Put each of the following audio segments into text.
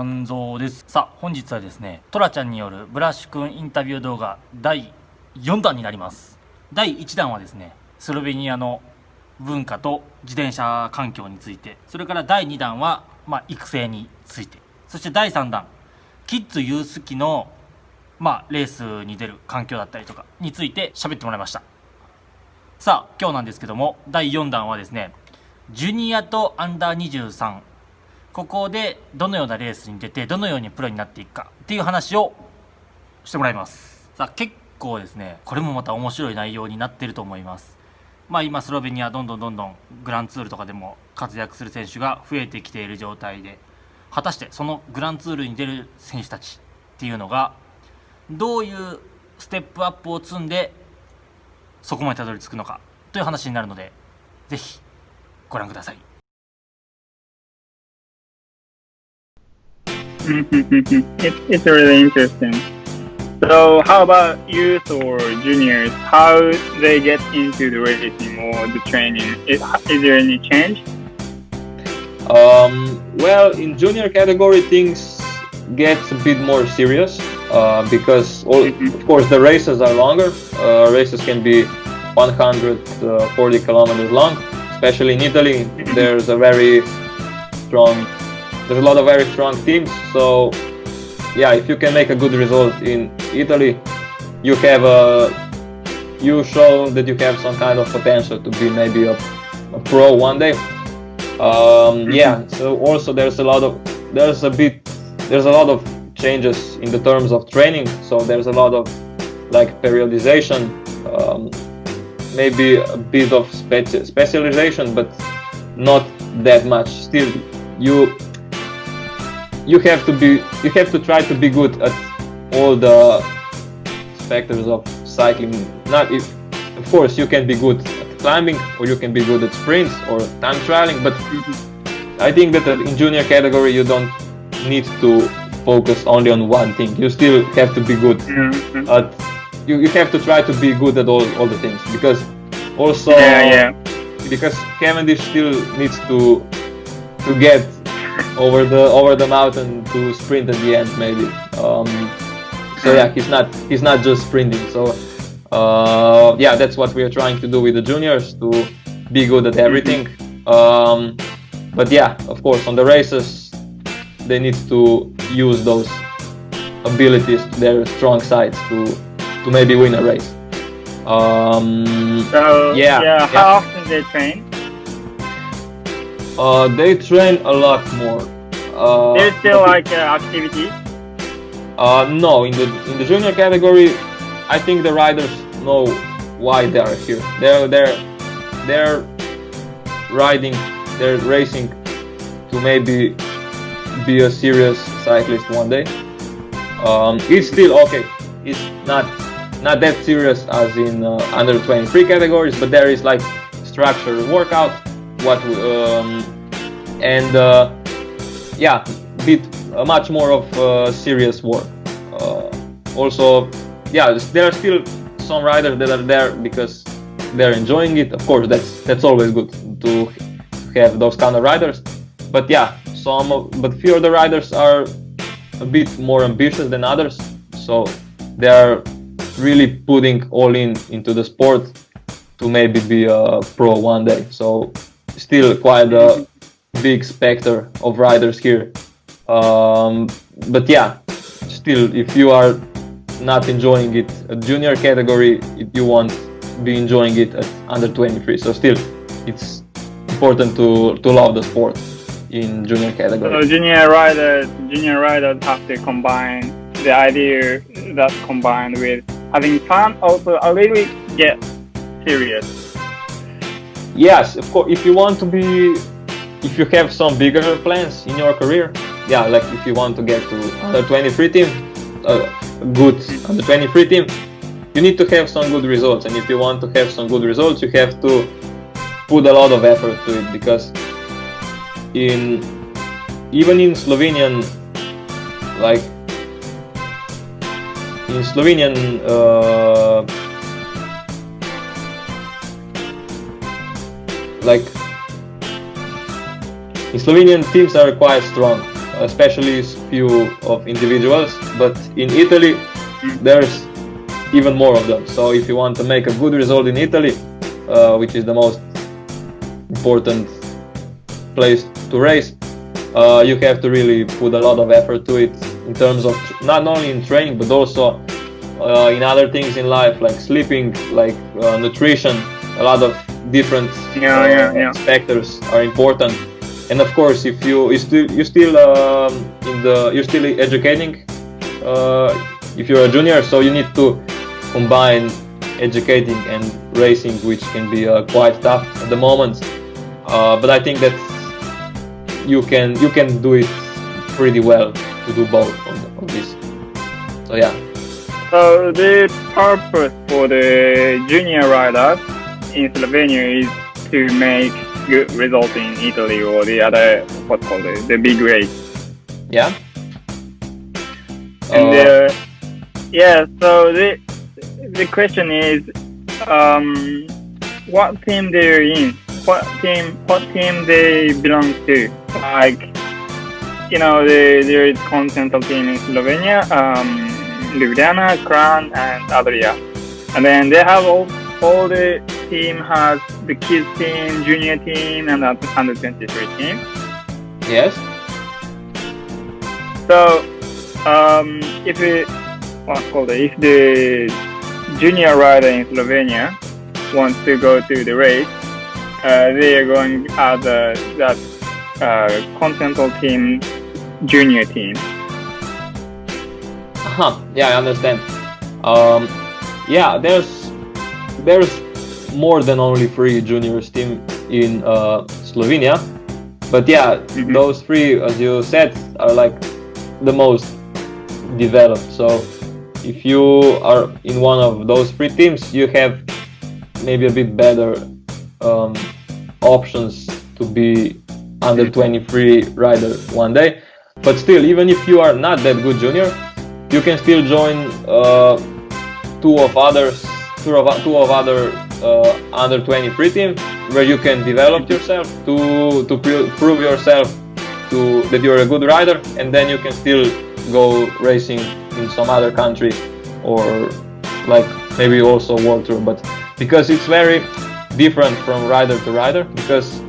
鍛造です。さあ本日はですね、トラちゃんによるブラッシュくんインタビュー動画第4弾になります。第1弾はですね、スロベニアの文化と自転車環境について、それから第2弾は、育成について、そして第3弾キッズユース期の、レースに出る環境だったりとかについて喋ってもらいました。さあ今日なんですけども、第4弾はですね、ジュニアとアンダー23、ここでどのようなレースに出てどのようにプロになっていくかっていう話をしてもらいます。さあ結構ですね、これもまた面白い内容になってると思います。今スロベニアどんどんグランツールとかでも活躍する選手が増えてきている状態で、果たしてそのグランツールに出る選手たちっていうのがどういうステップアップを積んでそこまでたどり着くのかという話になるので、ぜひご覧ください。It's really interesting. So how about youth or juniors? How they get into the racing or the training? Is there any change? Well, in junior category things get a bit more serious because of course the races are longer. Races can be 140 kilometers long. Especially in Italy, there's a lot of very strong teams. So yeah, if you can make a good result in Italy, you show that you have some kind of potential to be maybe a pro one day. Yeah. So also there's a lot of changes in the terms of training. So there's a lot of like periodization, maybe a bit of specialization, but not that much. Still, you have to try to be good at all the specters of cycling. Of course you can be good at climbing, or you can be good at sprints or time trialing, but I think that in junior category you don't need to focus only on one thing. You still have to be good at you have to try to be good at all the things, because also because Cavendish still needs to get over the mountain to sprint at the end maybe. So yeah, he's not just sprinting. So yeah, that's what we are trying to do with the juniors, to be good at everything. But yeah, of course on the races they need to use those abilities, their strong sides, to maybe win a race. How often they train? They train a lot more. There's still like activities? No, in the junior category, I think the riders know why they are here. They're racing to maybe be a serious cyclist one day. It's still okay. It's not that serious as in under 23 categories, but there is like structured workout, much more of serious work. Also, yeah, there are still some riders that are there because they're enjoying it. Of course, that's always good to have those kind of riders. But yeah, but few of the riders are a bit more ambitious than others, so they are really putting all into the sport to maybe be a pro one day. So still quite a big specter of riders here. But yeah, still, if you are not enjoying it at junior category, you won't be enjoying it at under 23. So still, it's important to love the sport in junior category. So junior riders have to combine the idea that combined with having fun, also a little get serious. Yes, of course. If you have some bigger plans in your career, yeah, like if you want to get to under 23 team, good under 23 team, you need to have some good results. And if you want to have some good results, you have to put a lot of effort to it, because even in Slovenian, like in Slovenian teams are quite strong. especially few of individuals. But in Italy, there's even more of them. So if you want to make a good result in Italy, which is the most important place to race, you have to really put a lot of effort to it in terms of not only in training but also in other things in life, like sleeping, like nutrition. A lot of different factors are important. And of course, if you're still educating, if you're a junior, so you need to combine educating and racing, which can be quite tough at the moment. But I think that you can do it pretty well to do both of this. So yeah. So the purpose for the junior riders in Slovenia is to make good results in Italy or the other, what's called the big race. Yeah. And so the question is, what team they're in, what team they belong to. Like, there is continental team in Slovenia, Ljubljana, Kran, and Adria, and then they have all the team has the kids team, junior team, and under 23 team. Yes. So, if the junior rider in Slovenia wants to go to the race, they are going as that continental team, junior team. Yeah, I understand. There's more than only 3 juniors team in Slovenia, but those 3, as you said, are like the most developed. So if you are in one of those 3 teams, you have maybe a bit better options to be under 23 rider one day. But still, even if you are not that good junior, you can still join two of other under 23 team, where you can develop yourself to prove yourself that you're a good rider, and then you can still go racing in some other country, or like maybe also World Tour. But because it's very different from rider to rider, because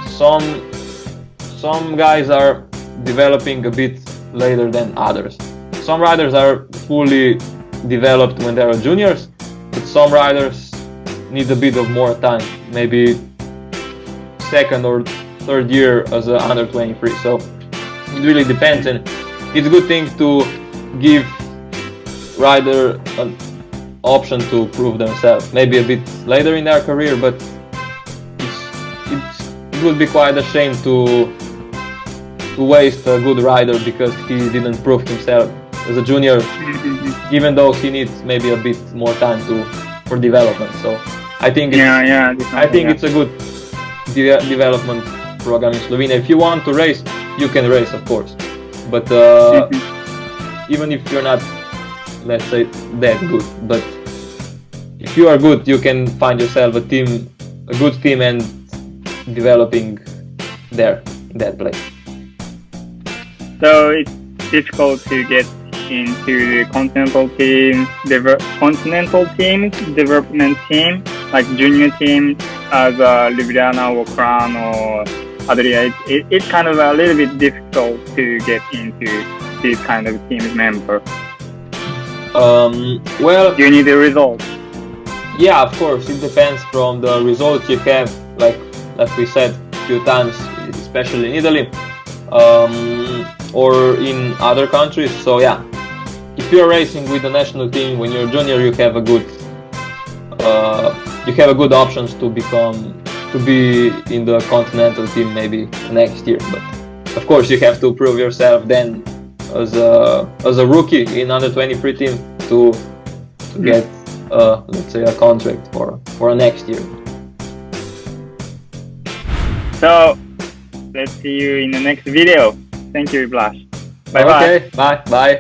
some guys are developing a bit later than others. Some riders are fully developed when they are juniors, but some riders need a bit of more time, maybe second or third year as a under 23. So it really depends, and it's a good thing to give rider an option to prove themselves, maybe a bit later in their career. But it would be quite a shame to waste a good rider because he didn't prove himself as a junior, even though he needs maybe a bit more time for development. So I think it's a good development program in Slovenia. If you want to race, you can race, of course, but even if you're not, let's say, that good, but if you are good, you can find yourself a good team, and developing there in that place. So it's difficult to get into the continental team development team, like junior team as Ljubljana or Kran or Adria. It's kind of a little bit difficult to get into this kind of team member. Well, you need the results. Yeah, of course, it depends from the results you have, like we said a few times, especially in Italy, or in other countries. So yeah, if you're racing with the national team when you're junior, you have a good options to be in the continental team maybe next year. But of course, you have to prove yourself then as a rookie in under 23 team to get let's say a contract for next year. So let's see you in the next video. Thank you, Blaž. Bye bye. Okay, bye.